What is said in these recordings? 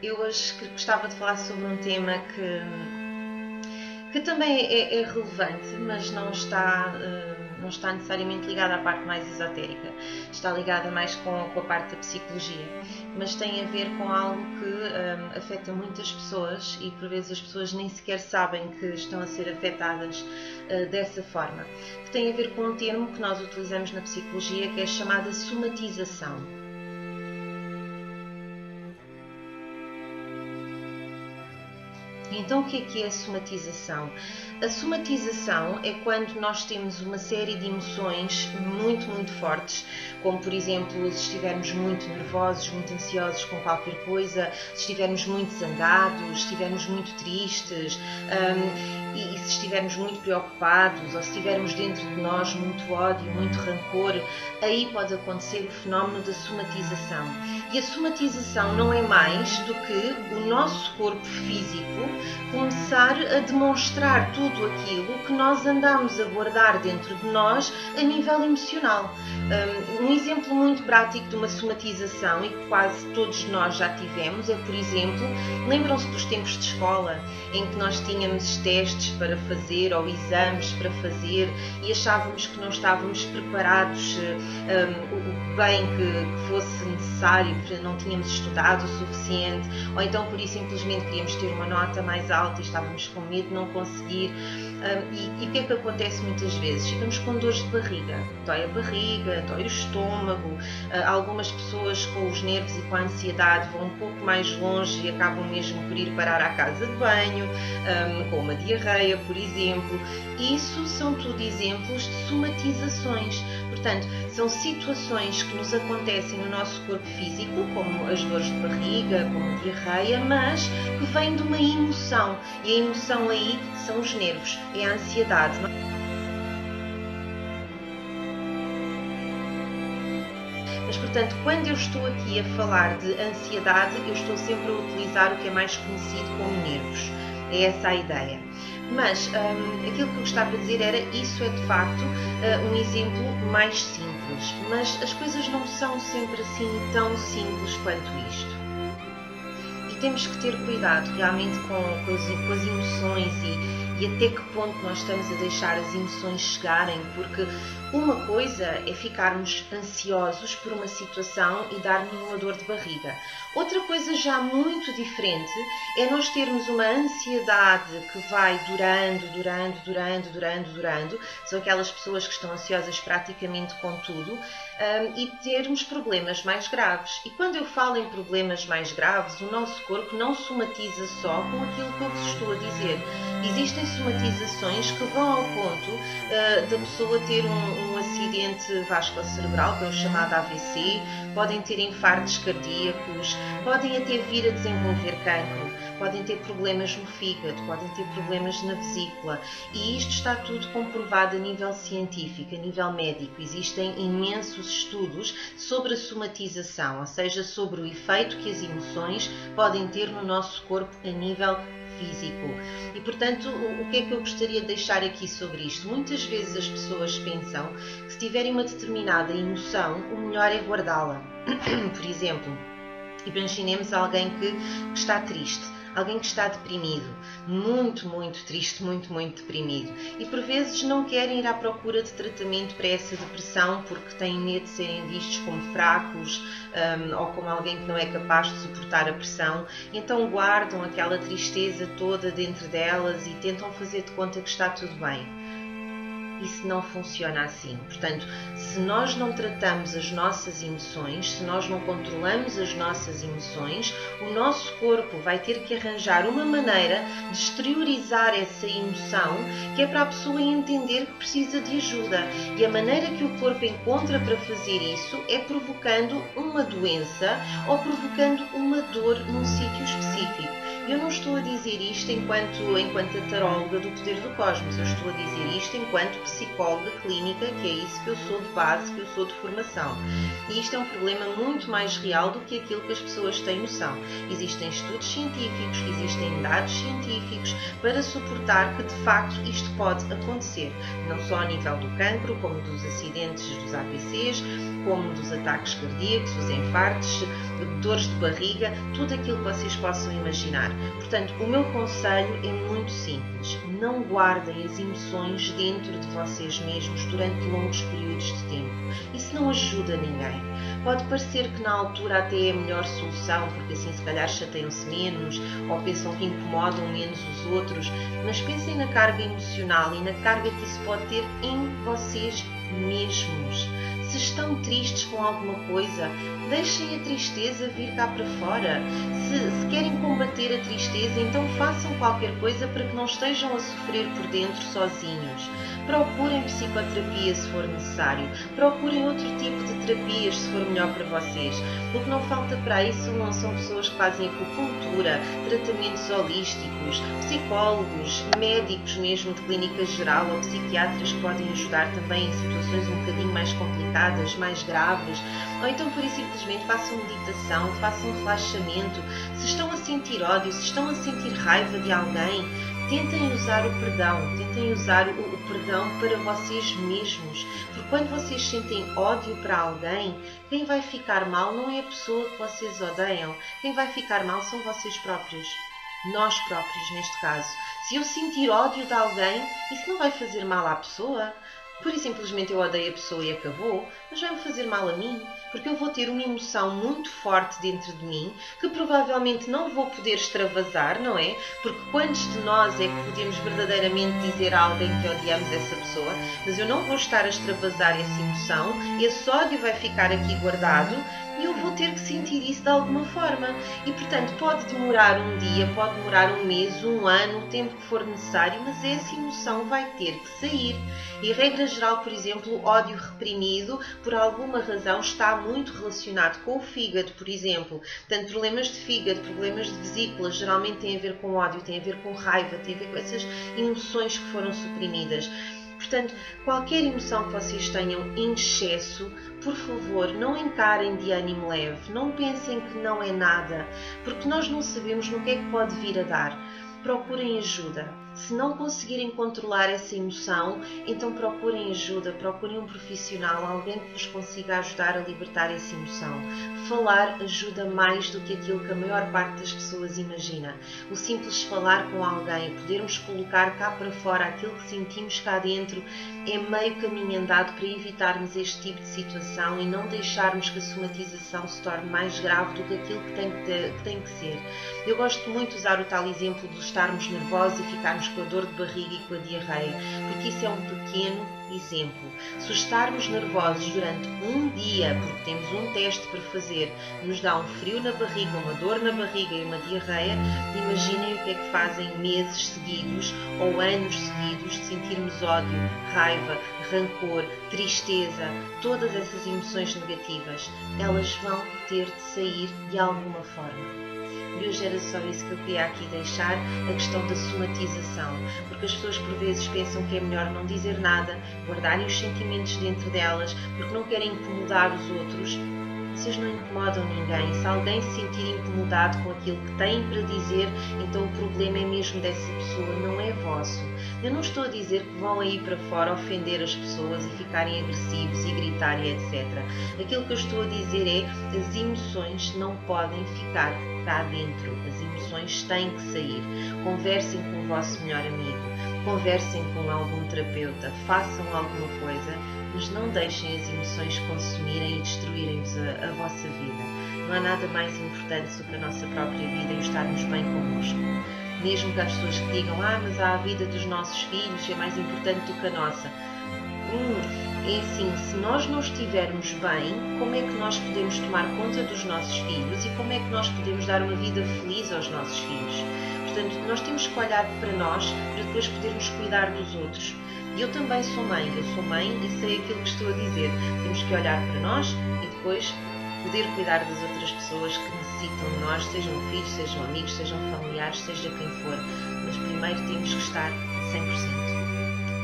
Eu hoje gostava de falar sobre um tema que também é relevante, mas não está necessariamente ligado à parte mais esotérica. Está ligada mais com a parte da psicologia, mas tem a ver com algo que afeta muitas pessoas e por vezes as pessoas nem sequer sabem que estão a ser afetadas dessa forma. Que tem a ver com um termo que nós utilizamos na psicologia, que é chamada somatização. Então, o que é a somatização? A somatização é quando nós temos uma série de emoções muito fortes, como por exemplo, se estivermos muito nervosos, muito ansiosos com qualquer coisa, se estivermos muito zangados, se estivermos muito tristes, e se estivermos muito preocupados, ou se tivermos dentro de nós muito ódio, muito rancor, aí pode acontecer o fenómeno da somatização. E a somatização não é mais do que o nosso corpo físico começar a demonstrar tudo aquilo que nós andamos a guardar dentro de nós a nível emocional. Um exemplo muito prático de uma somatização, e que quase todos nós já tivemos, é, por exemplo, lembram-se dos tempos de escola, em que nós tínhamos testes para fazer ou exames para fazer e achávamos que não estávamos preparados o bem que fosse necessário, porque não tínhamos estudado o suficiente, ou então por isso simplesmente queríamos ter uma nota mais alta e estávamos com medo de não conseguir. E o que é que acontece muitas vezes? Ficamos com dores de barriga, dói a barriga, dói o estômago. Algumas pessoas com os nervos e com a ansiedade vão um pouco mais longe e acabam mesmo por ir parar à casa de banho, com uma diarreia, por exemplo. Isso são tudo exemplos de somatizações. Portanto, são situações que nos acontecem no nosso corpo físico, como as dores de barriga, como a diarreia, mas que vêm de uma emoção. E a emoção aí são os nervos, é a ansiedade. Mas, portanto, quando eu estou aqui a falar de ansiedade, eu estou sempre a utilizar o que é mais conhecido como nervos. É essa a ideia. Mas aquilo que eu gostava de dizer era, isso é de facto um exemplo mais simples, mas as coisas não são sempre assim tão simples quanto isto. E temos que ter cuidado realmente com as emoções e até que ponto nós estamos a deixar as emoções chegarem, porque uma coisa é ficarmos ansiosos por uma situação e dar-nos uma dor de barriga. Outra coisa já muito diferente é nós termos uma ansiedade que vai durando. São aquelas pessoas que estão ansiosas praticamente com tudo, e termos problemas mais graves. E quando eu falo em problemas mais graves, o nosso corpo não somatiza só com aquilo que eu vos estou a dizer. Existem somatizações que vão ao ponto da pessoa ter um acidente vascular-cerebral, que é o chamado AVC, podem ter infartos cardíacos, podem até vir a desenvolver cancro, podem ter problemas no fígado, podem ter problemas na vesícula. E isto está tudo comprovado a nível científico, a nível médico. Existem imensos estudos sobre a somatização, ou seja, sobre o efeito que as emoções podem ter no nosso corpo a nível físico. E, portanto, o que é que eu gostaria de deixar aqui sobre isto? Muitas vezes as pessoas pensam que se tiverem uma determinada emoção, o melhor é guardá-la. Por exemplo, imaginemos alguém que está triste, alguém que está deprimido, muito triste, muito deprimido, e por vezes não querem ir à procura de tratamento para essa depressão porque têm medo de serem vistos como fracos, ou como alguém que não é capaz de suportar a pressão, então guardam aquela tristeza toda dentro delas e tentam fazer de conta que está tudo bem. Isso não funciona assim. Portanto, se nós não tratamos as nossas emoções, se nós não controlamos as nossas emoções, o nosso corpo vai ter que arranjar uma maneira de exteriorizar essa emoção, que é para a pessoa entender que precisa de ajuda. E a maneira que o corpo encontra para fazer isso é provocando uma doença ou provocando uma dor num sítio específico. Eu não estou a dizer isto enquanto a taróloga do poder do cosmos, eu estou a dizer isto enquanto psicóloga clínica, que é isso que eu sou de base, que eu sou de formação. E isto é um problema muito mais real do que aquilo que as pessoas têm noção. Existem estudos científicos, existem dados científicos para suportar que de facto isto pode acontecer, não só a nível do cancro, como dos acidentes dos AVCs, como dos ataques cardíacos, os infartos, dores de barriga, tudo aquilo que vocês possam imaginar. Portanto, o meu conselho é muito simples. Não guardem as emoções dentro de vocês mesmos durante longos períodos de tempo. Isso não ajuda ninguém. Pode parecer que na altura até é a melhor solução, porque assim se calhar chateiam-se menos ou pensam que incomodam menos os outros, mas pensem na carga emocional e na carga que isso pode ter em vocês mesmos. Se estão tristes com alguma coisa, deixem a tristeza vir cá para fora. Se querem combater a tristeza, então façam qualquer coisa para que não estejam a sofrer por dentro sozinhos. Procurem psicoterapia se for necessário. Procurem outro tipo de terapias se for melhor para vocês. O que não falta para isso são pessoas que fazem acupuntura, tratamentos holísticos, psicólogos, médicos mesmo de clínica geral ou psiquiatras que podem ajudar também em situações um bocadinho mais complicadas, mais graves. Ou então, por simplesmente, façam meditação, façam relaxamento. Se estão a sentir ódio, se estão a sentir raiva de alguém, tentem usar o perdão. Tentem usar o perdão para vocês mesmos. Porque quando vocês sentem ódio para alguém, quem vai ficar mal não é a pessoa que vocês odeiam. Quem vai ficar mal são vocês próprios. Nós próprios, neste caso. Se eu sentir ódio de alguém, isso não vai fazer mal à pessoa. Pura e simplesmente eu odeio a pessoa e acabou, mas vai-me fazer mal a mim, porque eu vou ter uma emoção muito forte dentro de mim, que provavelmente não vou poder extravasar, não é? Porque quantos de nós é que podemos verdadeiramente dizer a alguém que odiamos essa pessoa, mas eu não vou estar a extravasar essa emoção, esse ódio vai ficar aqui guardado, e eu vou ter que sentir isso de alguma forma. E, portanto, pode demorar um dia, pode demorar um mês, um ano, o tempo que for necessário, mas essa emoção vai ter que sair. E, regra geral, por exemplo, o ódio reprimido, por alguma razão, está muito relacionado com o fígado, por exemplo. Portanto, problemas de fígado, problemas de vesícula, geralmente têm a ver com ódio, têm a ver com raiva, têm a ver com essas emoções que foram suprimidas. Portanto, qualquer emoção que vocês tenham em excesso, por favor, não encarem de ânimo leve, não pensem que não é nada, porque nós não sabemos no que é que pode vir a dar. Procurem ajuda. Se não conseguirem controlar essa emoção, então procurem ajuda, procurem um profissional, alguém que vos consiga ajudar a libertar essa emoção. Falar ajuda mais do que aquilo que a maior parte das pessoas imagina. O simples falar com alguém, podermos colocar cá para fora aquilo que sentimos cá dentro, é meio caminho andado para evitarmos este tipo de situação e não deixarmos que a somatização se torne mais grave do que aquilo que tem que ser. Eu gosto muito de usar o tal exemplo de estarmos nervosos e ficarmos com a dor de barriga e com a diarreia, porque isso é um pequeno exemplo. Se estarmos nervosos durante um dia, porque temos um teste para fazer, nos dá um frio na barriga, uma dor na barriga e uma diarreia, imaginem o que é que fazem meses seguidos ou anos seguidos de sentirmos ódio, raiva, rancor, tristeza, todas essas emoções negativas. Elas vão ter de sair de alguma forma. E hoje era só isso que eu queria aqui deixar, a questão da somatização, porque as pessoas por vezes pensam que é melhor não dizer nada, guardarem os sentimentos dentro delas, porque não querem incomodar os outros. Vocês não incomodam ninguém. Se alguém se sentir incomodado com aquilo que têm para dizer, então o problema é mesmo dessa pessoa, não é vosso. Eu não estou a dizer que vão aí para fora ofender as pessoas e ficarem agressivos e gritar e etc. Aquilo que eu estou a dizer é as emoções não podem ficar cá dentro. As emoções têm que sair. Conversem com o vosso melhor amigo. Conversem com algum terapeuta. Façam alguma coisa, mas não deixem as emoções consumirem e destruírem-vos a vossa vida. Não há nada mais importante do que a nossa própria vida e o estarmos bem connosco. Mesmo que as pessoas que digam, mas a vida dos nossos filhos é mais importante do que a nossa. É assim, se nós não estivermos bem, como é que nós podemos tomar conta dos nossos filhos e como é que nós podemos dar uma vida feliz aos nossos filhos? Portanto, nós temos que olhar para nós para depois podermos cuidar dos outros. E eu também sou mãe e sei aquilo que estou a dizer. Temos que olhar para nós e depois poder cuidar das outras pessoas que necessitam de nós, sejam filhos, sejam amigos, sejam familiares, seja quem for. Mas primeiro temos que estar a 100%.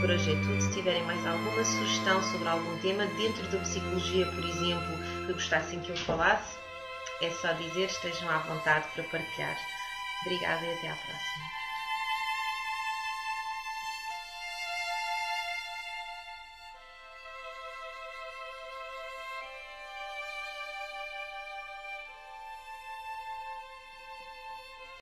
Por hoje é tudo. Se tiverem mais alguma sugestão sobre algum tema dentro da psicologia, por exemplo, que gostassem que eu falasse, é só dizer, estejam à vontade para partilhar. Obrigada e até à próxima.